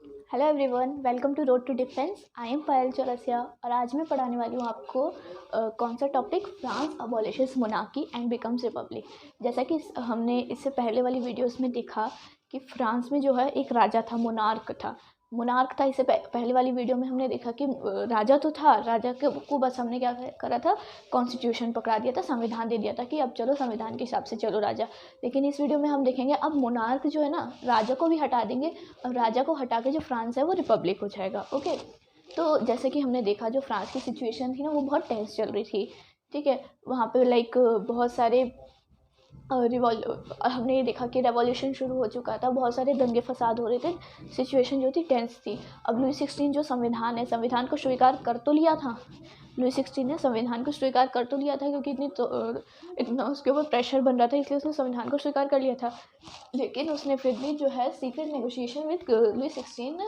Hello everyone, welcome to road to defence. I am Payal Chaurasia और आज मैं पढ़ाने वाली हूँ आपको कौन सा topic, France abolishes monarchy and becomes republic. जैसा कि हमने इससे पहले वाली वीडियोस में देखा कि फ्रांस में जो है एक राजा था, मोनार्क था। इससे पहले वाली वीडियो में हमने देखा कि राजा तो था, राजा के को बस हमने क्या करा था, कॉन्स्टिट्यूशन पकड़ा दिया था, संविधान दे दिया था कि अब चलो संविधान के हिसाब से चलो राजा। लेकिन इस वीडियो में हम देखेंगे अब मोनार्क जो है ना, राजा को भी हटा देंगे। अब राजा को हटा के जो फ्रांस है वो रिपब्लिक हो जाएगा। ओके, तो जैसे कि हमने देखा जो फ्रांस की सिचुएशन थी ना, वो बहुत टेंस चल रही थी। ठीक है, वहाँ पे बहुत सारे हमने ये देखा कि रेवोल्यूशन शुरू हो चुका था, बहुत सारे दंगे फसाद हो रहे थे, सिचुएशन जो थी टेंस थी। अब लुई 16 जो संविधान है, संविधान को स्वीकार कर तो लिया था, लुई 16 ने संविधान को स्वीकार कर तो लिया था, क्योंकि इतना उसके ऊपर प्रेशर बन रहा था, इसलिए उसने संविधान को स्वीकार कर लिया था। लेकिन उसने फिर भी जो है secret negotiation with Louis 16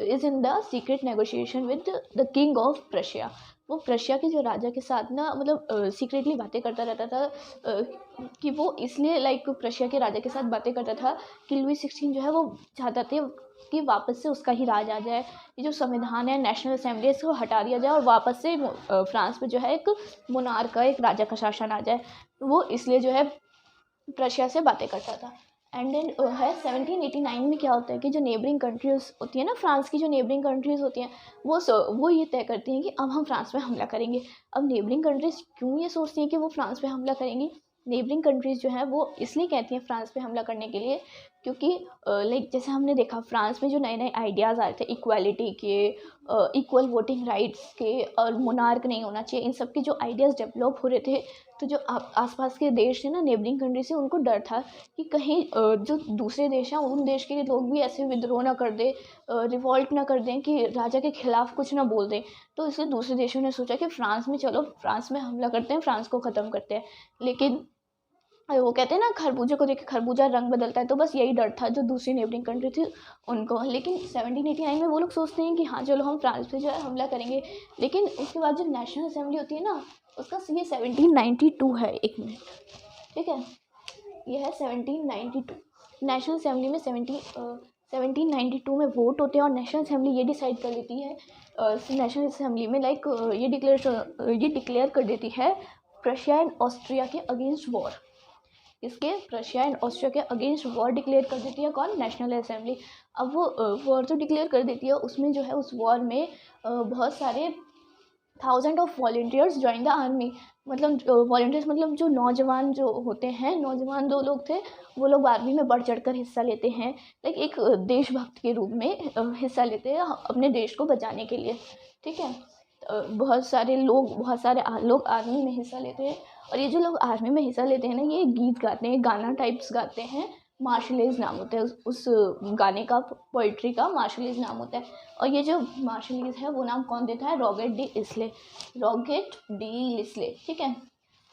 is in the secret negotiation with the king of Prussia. वो प्रशिया के जो राजा के साथ ना, मतलब सीक्रेटली बातें करता रहता था। कि वो इसलिए प्रशिया के राजा के साथ बातें करता था कि लुई 16 जो है वो चाहता थे कि वापस से उसका ही राज आ जाए। ये जो संविधान है, नेशनल असेंबली, इसको हटा दिया जाए और वापस से फ्रांस में जो है एक मोनार्क का, एक राजा का शासन आ जाए। वो इसलिए जो है प्रशिया से बातें करता था। एंड देन है 1789 में क्या होता है कि जो नेबरिंग कंट्रीज होती है ना, फ्रांस की जो नेबरिंग कंट्रीज होती हैं, वो ये तय करती हैं कि अब हम फ्रांस में हमला करेंगे। अब नेबरिंग कंट्रीज क्यों ये सोचती हैं कि वो फ्रांस पे हमला करेंगी? नेबरिंग कंट्रीज जो है वो इसलिए कहती हैं फ्रांस पे हमला करने के लिए, क्योंकि जैसे हमने देखा फ्रांस में जो नए नए आइडियाज़ आए थे इक्वालिटी के, इक्वल वोटिंग राइट्स के, और मोनार्क नहीं होना चाहिए, इन सब के जो आइडियाज़ डेवलप हो रहे थे, तो जो आसपास के देश थे ना, नेबरिंग कंट्री से, उनको डर था कि कहीं जो दूसरे देश हैं उन देश के लोग भी ऐसे विद्रोह ना कर दे, रिवॉल्ट ना कर दें कि राजा के खिलाफ कुछ ना बोल दें। तो इसलिए दूसरे देशों ने सोचा कि फ्रांस में चलो, फ्रांस में हमला करते हैं, फ्रांस को ख़त्म करते हैं। लेकिन वो कहते हैं ना, खरबूजे को देख के खरबूजा रंग बदलता है, तो बस यही डर था जो दूसरी नेबरिंग कंट्री थी उनको। लेकिन 1789 में वो लोग सोचते हैं कि हाँ चलो हम फ्रांस पे जो है हमला करेंगे। लेकिन उसके बाद जो नेशनल असेंबली होती है ना, उसका ये 1792 है, एक मिनट, ठीक है, ये है 1792। नेशनल असेंबली में 1792 में वोट होते हैं और नेशनल असेंबली ये डिसाइड कर लेती है, नेशनल असेंबली में ये डिक्लेयर कर देती है प्रशिया एंड ऑस्ट्रिया के अगेंस्ट वॉर। इसके प्रशिया एंड ऑस्ट्रिया के अगेंस्ट वॉर डिक्लेयर कर देती है कौन? National assembly. अब वो वॉर तो डिक्लेयर कर देती है, उसमें जो है उस वॉर में बहुत सारे thousand of volunteers join the army. मतलब वॉल्टियर्स मतलब जो नौजवान जो होते हैं, नौजवान दो लोग थे, वो लोग आर्मी में बढ़ चढ़ कर हिस्सा लेते हैं, एक देशभक्त के रूप में हिस्सा लेते हैं अपने देश को बचाने के लिए। ठीक है, बहुत सारे लोग आर्मी में हिस्सा लेते हैं। और ये जो लोग आर्मी में हिस्सा लेते हैं ना, ये गीत गाते हैं, गाना टाइप्स गाते हैं, मार्शलेज नाम होता है उस गाने का, पोइट्री का मार्शलेज नाम होता है। और ये जो मार्शलेज है वो नाम कौन देता है? रॉगेट डी लिस्ले। ठीक है,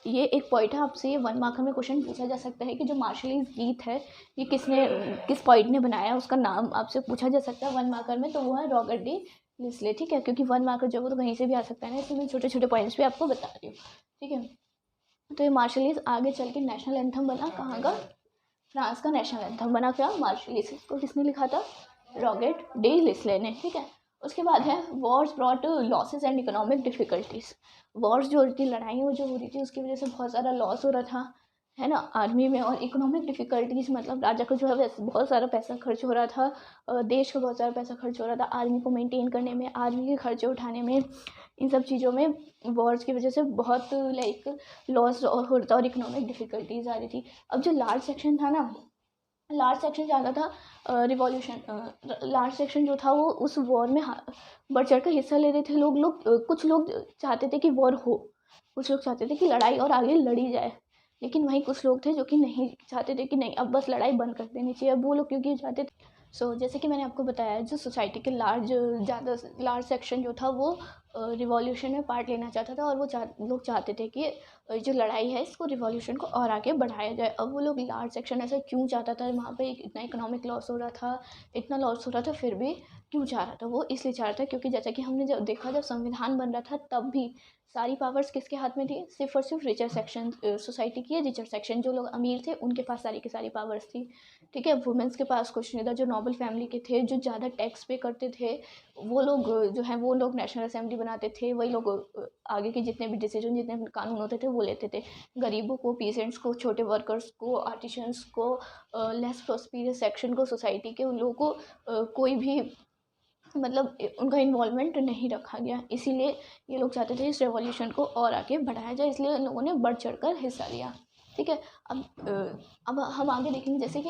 ये एक पॉइंट है, आपसे ये 1 मार्कर में क्वेश्चन पूछा जा सकता है कि जो मार्शलेज गीत है ये किस पॉइंट ने बनाया, उसका नाम आपसे पूछा जा सकता है 1 मार्कर में, तो वो है रॉगेट डी लिस्ले। ठीक है, क्योंकि 1 मार्कर जो है वो तो कहीं से भी आ सकता है ना, इसलिए मैं छोटे छोटे पॉइंट्स भी आपको बता रही हूँ। ठीक है, तो ये मार्शलेज आगे चल के नेशनल एंथम बना, कहाँ का? फ्रांस का नेशनल एंथम बना। क्या? मार्शलेज को किसने लिखा था? रॉगेट डे लिस्ले ने। ठीक है, उसके बाद है Wars brought losses and economic difficulties. Wars जो होती थी, लड़ाइयाँ जो हो रही थी, उसकी वजह से बहुत सारा लॉस हो रहा था, है ना, आर्मी में। और इकोनॉमिक डिफिकल्टीज मतलब राजा का जो है वैसे बहुत सारा पैसा खर्च हो रहा था, देश का बहुत सारा पैसा खर्च हो रहा था आर्मी को मेंटेन करने में, आर्मी के खर्चे उठाने में, इन सब चीज़ों में वॉर्स की वजह से बहुत लॉस हो रहा था और इकोनॉमिक डिफिकल्टीज आ रही थी। अब जो लार्ज सेक्शन था ना, लार्ज सेक्शन चाहता था रिवॉल्यूशन, लार्ज सेक्शन जो था वो उस वॉर में बढ़ चढ़ कर हिस्सा ले रहे थे। कुछ लोग चाहते थे कि वॉर हो, कुछ लोग चाहते थे कि लड़ाई और आगे लड़ी जाए। लेकिन वहीं कुछ लोग थे जो कि नहीं चाहते थे, कि नहीं अब बस लड़ाई बंद कर देनी चाहिए। अब वो लोग क्योंकि चाहते थे, जैसे कि मैंने आपको बताया, जो सोसाइटी के लार्ज सेक्शन जो था वो रिवॉल्यूशन में पार्ट लेना चाहता था, और लोग चाहते थे कि जो लड़ाई है इसको, रिवॉल्यूशन को और आगे बढ़ाया जाए। अब वो लोग लार्ज सेक्शन ऐसा क्यों चाहता था? वहाँ पे इतना इकोनॉमिक लॉस हो रहा था, इतना लॉस हो रहा था, फिर भी क्यों चाह रहा था? वो इसलिए चाह रहा था क्योंकि जैसा कि हमने जब देखा, जब संविधान बन रहा था तब भी सारी पावर्स किसके हाथ में थी? सिर्फ और सिर्फ रिचर सेक्शन, सोसाइटी की रिचर सेक्शन, जो लोग अमीर थे उनके पास सारी की सारी पावर्स थी। ठीक है, वुमेंस के पास कुछ नहीं था। जो नोबल फैमिली के थे, जो ज़्यादा टैक्स पे करते थे, वो लोग जो है वो लोग नेशनल असेंबली बनाते थे, वही लोग आगे के जितने भी डिसीजन, जितने भी कानून होते थे वो लेते थे। गरीबों को, पीसेंट्स को, छोटे वर्कर्स को, आर्टिशंस को, लेस प्रॉस्पिरस सेक्शन को, सोसाइटी के उन लोगों को कोई भी मतलब उनका इन्वॉल्वमेंट नहीं रखा गया। इसीलिए ये लोग चाहते थे इस रेवोल्यूशन को और आगे बढ़ाया जाए, इसलिए उन लोगों ने बढ़ चढ़ कर हिस्सा लिया। ठीक है, अब हम आगे देखेंगे जैसे कि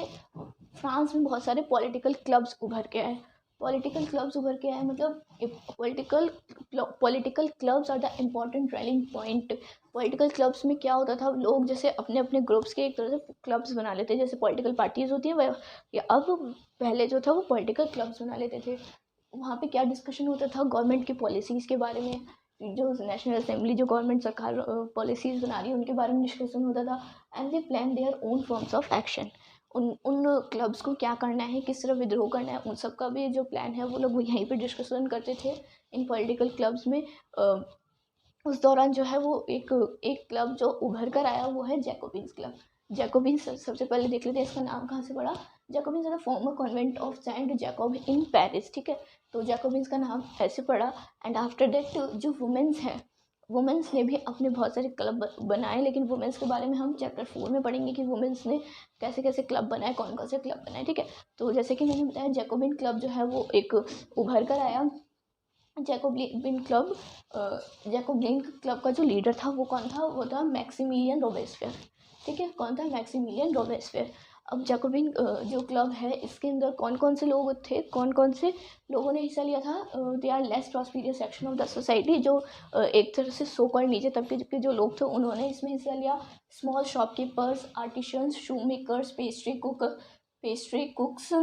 फ्रांस में बहुत सारे पॉलिटिकल क्लब्स उभर के आए। पॉलिटिकल क्लब्स उभर के आए मतलब political clubs are the important rallying point. Political clubs में क्या होता था, लोग जैसे अपने अपने ग्रुप्स के एक तरह से क्लब्स बना लेते, जैसे पॉलिटिकल पार्टीज होती हैं वह, या अब पहले जो था वो पॉलिटिकल क्लब्स बना लेते थे। वहाँ पे क्या डिस्कशन होता था, गवर्नमेंट की पॉलिसीज़ के बारे में, जो नेशनल असेंबली, जो गवर्नमेंट सरकार पॉलिसीज़ बना रही है उनके बारे में डिस्कशन होता था। And they plan their own forms of action. उन उन क्लब्स को क्या करना है, किस तरह विद्रोह करना है, उन सब का भी जो प्लान है वो लोग यहीं पे डिस्कशन करते थे इन पॉलिटिकल क्लब्स में। उस दौरान जो है वो एक एक क्लब जो उभर कर आया वो है जैकोबिन्स क्लब। जैकोबिन्स सबसे पहले देख लेते हैं इसका नाम कहाँ से पड़ा। Jacobins is the former convent of saint Jacob in Paris. ठीक है, तो जैकोबिन्स का नाम ऐसे पड़ा। एंड आफ्टर दैट जो वुमेन्स हैं, वुमेन्स ने भी अपने बहुत सारे क्लब बनाए, लेकिन वुमेन्स के बारे में हम चैप्टर 4 में पढ़ेंगे कि वुमेन्स ने कैसे कैसे क्लब बनाए, कौन कौन से क्लब बनाए। ठीक है, तो जैसे कि मैंने बताया जैकोबिन क्लब जो है वो एक उभर कर आया। जैकोबिन क्लब का जो लीडर था वो कौन था, वो था मैक्सिमिलियन रोबेस्पियर। ठीक है, कौन था? Maximilien Robespierre. अब जैकोबिन जो क्लब है इसके अंदर कौन कौन से लोग थे, कौन कौन से लोगों ने हिस्सा लिया था? They are less prosperous section of the society, जो एक तरह से सो कॉल्ड नीचे तबके के जो लोग थे उन्होंने इसमें हिस्सा लिया। Small shopkeepers, artisans, shoe makers, pastry cooks,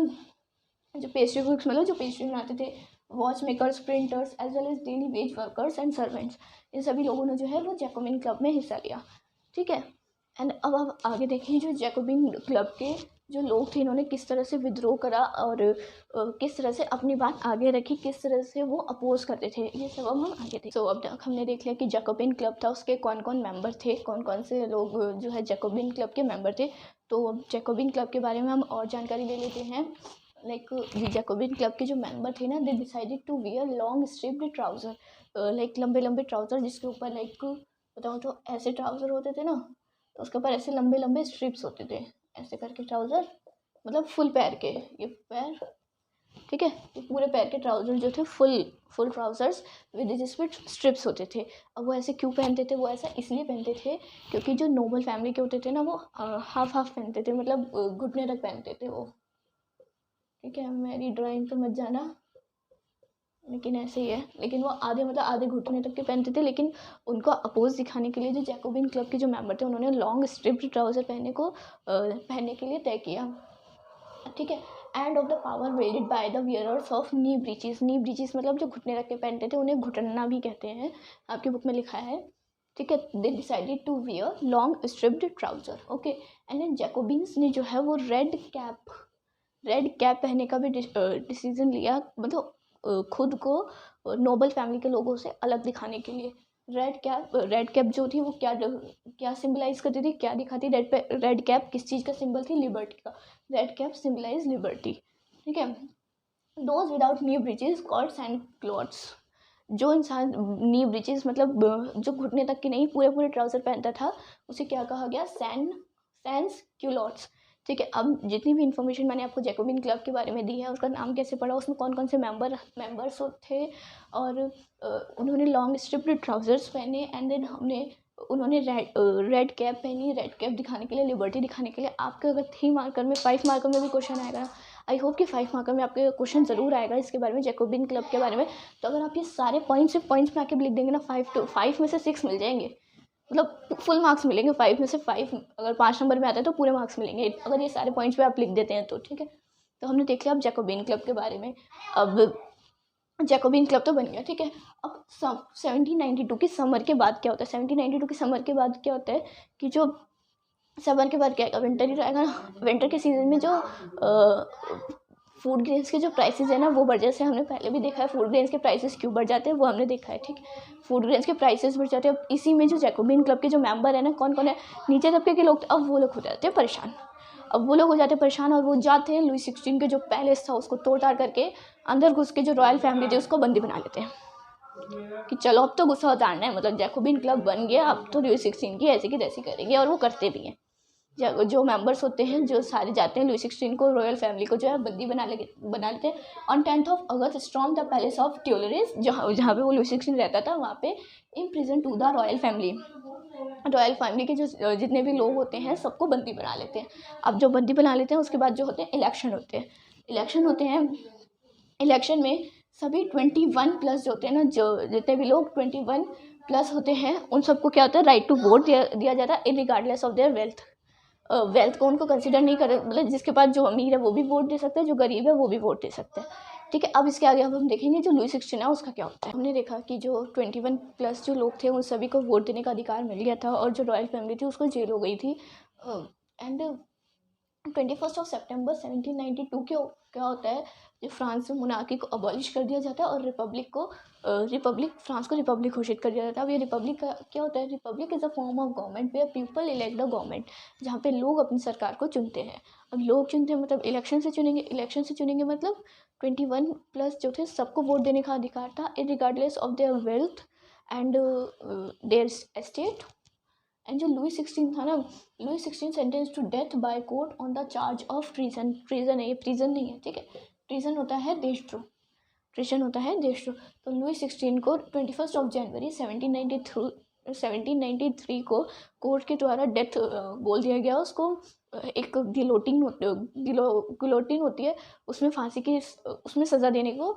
जो पेस्ट्री कुक्स मतलब जो पेस्ट्री बनाते थे, watch makers, printers, as well as daily wage workers and servants, इन सभी लोगों ने जो है वो जैकोबिन क्लब में हिस्सा लिया। ठीक है, एंड अब आप आगे देखें जो जैकोबिन क्लब के जो लोग थे इन्होंने किस तरह से विद्रोह करा और किस तरह से अपनी बात आगे रखी, किस तरह से वो अपोज करते थे, ये सब अब हम आगे देखें। तो अब तक हमने देख लिया कि जैकोबिन क्लब था, उसके कौन कौन मेंबर थे, कौन कौन से लोग जो है जैकोबिन क्लब के मेंबर थे। तो अब जैकोबिन क्लब के बारे में हम और जानकारी ले लेते हैं। लाइक जैकोबिन क्लब के जो मेंबर थे ना, they decided to wear long striped trouser, like लंबे लंबे ट्राउज़र जिसके ऊपर लाइक बताऊँ तो ऐसे ट्राउज़र होते थे ना, तो उसके ऊपर ऐसे लंबे लंबे स्ट्रिप्स होते थे, ऐसे करके ट्राउज़र, मतलब फुल पैर के, ये पैर, ठीक है, ये पूरे पैर के ट्राउज़र जो थे फुल ट्राउज़र्स विद जिसमें स्ट्रिप्स होते थे। अब वो ऐसे क्यों पहनते थे? वो ऐसा इसलिए पहनते थे क्योंकि जो नोबल फैमिली के होते थे ना वो हाफ हाफ पहनते थे, मतलब घुटने तक पहनते थे वो। ठीक है, मेरी ड्राइंग तो मत जाना, लेकिन ऐसे ही है। लेकिन वो आधे मतलब आधे घुटने तक के पहनते थे, लेकिन उनको अपोज दिखाने के लिए जो जैकोबिन क्लब के जो मेंबर थे उन्होंने लॉन्ग स्ट्रिप्ड ट्राउज़र पहनने के लिए तय किया। ठीक है, end of the power wielded by the wearers of knee breeches. Knee breeches मतलब जो घुटने रख के पहनते थे उन्हें घुटना भी कहते हैं, आपकी बुक में लिखा है। ठीक है, they decided to wear long striped trouser. Okay, and then Jacobins ने जो है वो रेड कैप पहनने का भी डिसीजन लिया, मतलब खुद को नोबल फैमिली के लोगों से अलग दिखाने के लिए। रेड कैप जो थी वो क्या सिंबलाइज करती थी, क्या दिखाती? रेड कैप किस चीज़ का सिंबल थी? लिबर्टी का। Red cap symbolise liberty. ठीक है, those without knee breeches called sans culottes. जो इंसान नी ब्रिजेस मतलब जो घुटने तक की नहीं पूरे ट्राउज़र पहनता था उसे क्या कहा गया? Sans culottes. ठीक है, अब जितनी भी इन्फॉर्मेशन मैंने आपको जैकोबिन क्लब के बारे में दी है, उसका नाम कैसे पड़ा, उसमें कौन कौन से मेंबर्स थे, और उन्होंने लॉन्ग स्ट्रिप्ड ट्राउज़र्स पहने, एंड देन उन्होंने रेड कैप पहनी, रेड कैप दिखाने के लिए, लिबर्टी दिखाने के लिए। आपके अगर 3 मार्कर में 5 मार्कर में भी क्वेश्चन आएगा, आई होप कि 5 मार्कर में आपके क्वेश्चन ज़रूर आएगा इसके बारे में, जैकोबिन क्लब के बारे में। तो अगर आप ये सारे पॉइंट्स सिर्फ पॉइंट्स में आके लिख देंगे ना, 5 में से 6 मिल जाएंगे, मतलब फुल मार्क्स मिलेंगे। 5 में से 5 अगर 5 नंबर में आता है तो पूरे मार्क्स मिलेंगे अगर ये सारे पॉइंट्स पे आप लिख देते हैं तो। ठीक है, तो हमने देख लिया अब जैकोबिन क्लब के बारे में। अब जैकोबिन क्लब तो बन गया। ठीक है, अब 1792 की समर के बाद क्या होता है? 1792 की समर के बाद क्या होता है कि जो समर के बाद क्या आएगा? विंटर ही रहेगा ना। विंटर के सीजन में जो फूड ग्रेन्स के जो प्राइसेस है ना वो बढ़, जैसे हमने पहले भी देखा है फूड ग्रेन्स के प्राइसेस क्यों बढ़ जाते हैं वो हमने देखा है, ठीक है। फूड ग्रेन्स के प्राइसेस बढ़ जाते हैं। अब इसी में जो जैकोबिन क्लब के जो मेंबर है ना, कौन कौन है, नीचे तबके के लोग, अब वो लोग हो जाते हैं परेशान। अब वो लोग हो जाते हैं परेशान और वो जाते हैं लुई 16 के जो पैलेस था उसको तोड़ ताड़ करके अंदर घुस के जो रॉयल फैमिली थी उसको बंदी बना लेते हैं कि चलो अब तो गुस्सा उतारना है, मतलब जैकोबिन क्लब बन गया, अब तो लुई 16 की ऐसी की तैसी करेंगे। और वो करते भी हैं। जो मेंबर्स होते हैं जो सारे जाते हैं लुई 16 को, रॉयल फैमिली को जो है बंदी बना लेते हैं। On 10 August storm the palace of Tuileries, जहाँ पे वो लुई 16 रहता था वहाँ पे imprison to the royal family. Royal family के जो जितने भी लोग होते हैं सबको बंदी बना लेते हैं। अब जो बंदी बना लेते हैं उसके बाद जो होते हैं इलेक्शन होते हैं। इलेक्शन में सभी 21+ जो होते हैं ना, जो जितने भी लोग 21+ होते हैं उन सबको क्या होता है, राइट टू वोट दिया जाता है रिगार्डलेस ऑफ देयर वेल्थ को उनको कंसिडर नहीं करे, मतलब जिसके पास जो अमीर है वो भी वोट दे सकता है, जो गरीब है वो भी वोट दे सकता है, ठीक है। अब इसके आगे अब हम देखेंगे जो लुई 16 है उसका क्या होता है। हमने देखा कि जो 21+ जो लोग थे उन सभी को वोट देने का अधिकार मिल गया था और जो रॉयल फैमिली थी उसको जेल हो गई थी। एंड 21 सितंबर 1792 क्या होता है, जो फ्रांस में मोनार्की को अबॉलिश कर दिया जाता है और फ्रांस को रिपब्लिक घोषित कर दिया जाता है। अब ये रिपब्लिक का क्या होता है, republic is a form of government where people elect the government, जहाँ पे लोग अपनी सरकार को चुनते हैं। अब लोग चुनते हैं मतलब इलेक्शन से चुनेंगे मतलब 21+ जो थे सबको वोट देने का अधिकार था regardless of their wealth and their estate. And जो लुई 16 था ना, Louis 16 sentence to death by court on the charge of treason है, ये प्रीजन नहीं है, ठीक है। ट्रीजन होता है देशद्रोह, तो लुई 16 को 21 जनवरी 1793 को कोर्ट के द्वारा डेथ बोल दिया गया उसको। एक गिलोटिन होती है उसमें फांसी की उसमें सज़ा देने को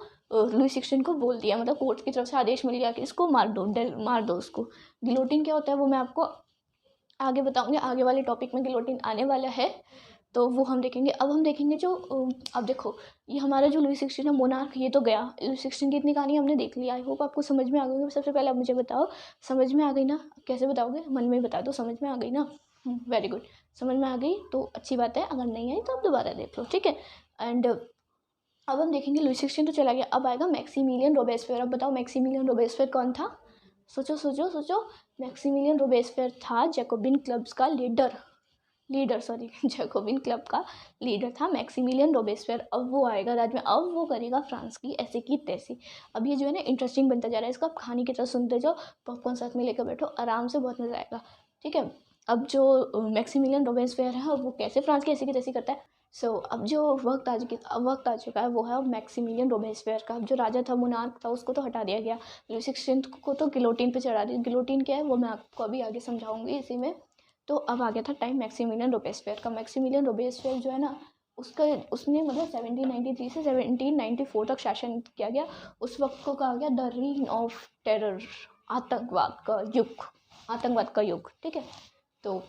लुई 16 को बोल दिया, मतलब कोर्ट की तरफ से आदेश मिल गया कि इसको मार दो उसको। गिलोटिन क्या होता है वो मैं आपको आगे बताऊंगी, आगे वाले टॉपिक में गिलोटिन आने वाला है तो वो हम देखेंगे। अब हम देखेंगे जो अब देखो ये हमारा जो लुई 16 है मोनार्क, ये तो गया। लुई 16 की इतनी कहानी हमने देख ली। आई होप आपको समझ में आ गई। सबसे पहले आप मुझे बताओ समझ में आ गई ना, कैसे बताओगे, मन में बता दो समझ में आ गई ना। वेरी गुड, समझ में आ गई तो अच्छी बात है, अगर नहीं आई तो आप दोबारा देख लो, ठीक है। एंड अब हम देखेंगे लुई 16 तो चला गया, अब आएगा मैक्सिमिलियन रोबेस्पियर। अब बताओ मैक्सिमिलियन रोबेस्पियर कौन था, सोचो। मैक्सिमिलियन रोबेस्पियर था जैकोबिन क्लब्स का जैकोबिन क्लब का लीडर था मैक्सिमिलियन रोबेस्पियर। अब वो आएगा राज में, अब वो करेगा फ्रांस की ऐसे की तैसी। अब ये जो है ना इंटरेस्टिंग बनता जा रहा है, इसको आप कहानी की तरह सुनते जाओ, पॉपकॉर्न साथ में लेकर बैठो आराम से, बहुत मज़ा आएगा, ठीक है। अब जो मैक्सिमिलियन रोबेस्पियर है वो कैसे फ्रांस की ऐसे की तैसी करता है। अब जो वक्त आ चुका है वो है मैक्सिमिलियन रोबेस्पियर का। अब जो राजा था मोनार्क था उसको तो हटा दिया गया, लुई 16 को तो गिलोटिन पे चढ़ा दिया। गिलोटिन क्या है वो मैं आपको अभी आगे समझाऊंगी इसी में। तो अब आ गया था टाइम मैक्सिमिलियन रोबेस्पियर का। मैक्सिमिलियन रोबेस्पियर जो है ना उसने मतलब 1793 से 1794 तक शासन किया गया। उस वक्त को कहा गया द रीन ऑफ टेरर, आतंकवाद का युग, ठीक है। तो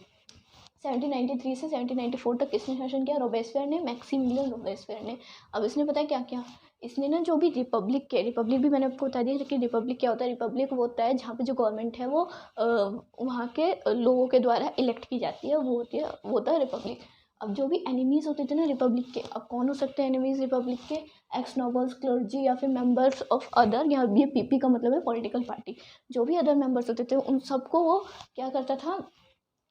1793 से 1794 तक किसने शासन किया, रोबेस्पियर ने, मैक्सिमिलियन रोबेस्पियर ने। अब इसने पता है क्या किया, इसने ना जो भी रिपब्लिक भी मैंने आपको बता दिया कि रिपब्लिक क्या होता है। रिपब्लिक वो होता है जहाँ पे जो गवर्नमेंट है वो वहाँ के लोगों के द्वारा इलेक्ट की जाती है, वो होता है रिपब्लिक। अब जो भी एनिमीज़ होते थे ना रिपब्लिक के, अब कौन हो सकते हैं एनिमीज़ रिपब्लिक के, एक्स नोबल्स, क्लर्जी या फिर मेंबर्स ऑफ अदर, या ये पीपी का मतलब है पॉलिटिकल पार्टी। जो भी अदर मेंबर्स होते थे उन सबको वो क्या करता था,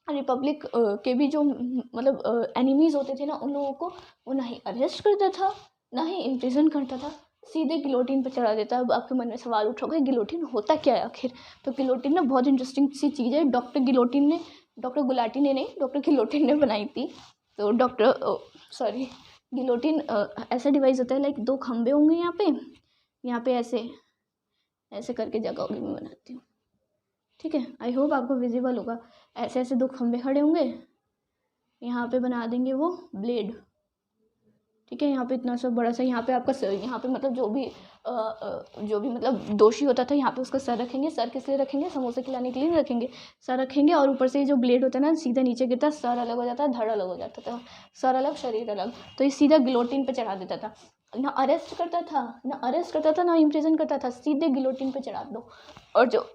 रिपब्लिक के भी जो मतलब एनिमीज़ होते थे ना उन लोगों को वो ना ही अरेस्ट करता था ना ही इम्प्रिजन करता था, सीधे गिलोटिन पर चढ़ा देता। अब आपके मन में सवाल उठ होगा गिलोटिन होता क्या है आखिर। तो गिलोटिन ना बहुत इंटरेस्टिंग सी चीज़ है, डॉक्टर गुलाटी ने नहीं, डॉक्टर गिलोटिन ने बनाई थी। तो गिलोटिन ऐसा डिवाइस होता है, लाइक दो खंबे होंगे यहाँ पे ऐसे करके जगह होगी, मैं बनाती हूँ, ठीक है। आई होप आपको विजिबल होगा। ऐसे दो खंबे खड़े होंगे, यहाँ पे बना देंगे वो ब्लेड, ठीक है। यहाँ पे इतना सा बड़ा सा, यहाँ पे आपका सर, यहाँ पे मतलब जो भी मतलब दोषी होता था यहाँ पे उसका सर रखेंगे। सर किस लिए रखेंगे, समोसे खिलाने के लिए नहीं रखेंगे, सर रखेंगे। और ऊपर से जो ब्लेड होता है ना सीधा नीचे गिरता, सर अलग हो जाता है, धड़ अलग हो जाता था, सर अलग शरीर अलग। तो ये सीधा गिलोटिन पे चढ़ा देता था, ना अरेस्ट करता था ना इम्प्रिजन करता था, सीधे गिलोटिन पे चढ़ा दो। और जो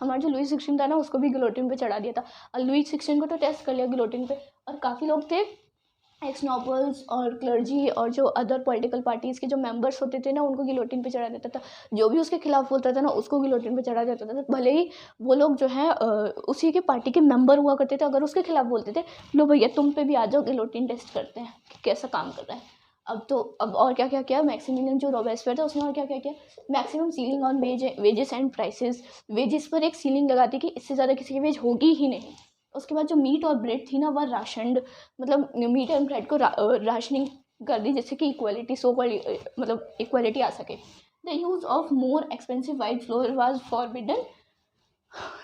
हमारा जो लुई 16 था ना उसको भी गिलोटिन पे चढ़ा दिया था। और लुई 16 को तो टेस्ट कर लिया गिलोटिन पे, और काफ़ी लोग थे एक्स नोबल्स और क्लर्जी और जो अदर पॉलिटिकल पार्टीज़ के जो मेंबर्स होते थे ना, उनको गिलोटिन पे चढ़ा देता था। जो भी उसके खिलाफ बोलता था ना, उसको गिलोटिन पे चढ़ा देता था। भले ही वो लोग जो है उसी के पार्टी के मेंबर हुआ करते थे, अगर उसके खिलाफ बोलते थे, लो भैया तुम पे भी आ जाओ, गिलोटिन टेस्ट करते हैं कि कैसा काम कर रहा है। अब और क्या क्या किया मैक्सिमिलियन जो रॉबेस्पियर था, उसने और क्या क्या किया, maximum ceiling on wages and prices, wages पर एक सीलिंग लगा दी कि इससे ज़्यादा किसी की वेज होगी ही नहीं। उसके बाद जो मीट और ब्रेड थी ना, वह राशनड, मतलब मीट एंड ब्रेड को राशनिंग कर दी, जिससे कि इक्वालिटी मतलब इक्वालिटी आ सके। The use of more expensive white floor was forbidden.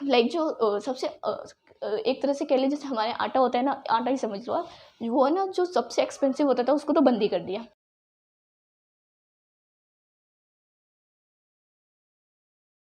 Like जो सबसे एक तरह से कह लीजिए, जैसे हमारे आटा होता है ना, आटा ही समझ लो आप, वो ना जो सबसे एक्सपेंसिव होता था उसको तो बंद ही कर दिया।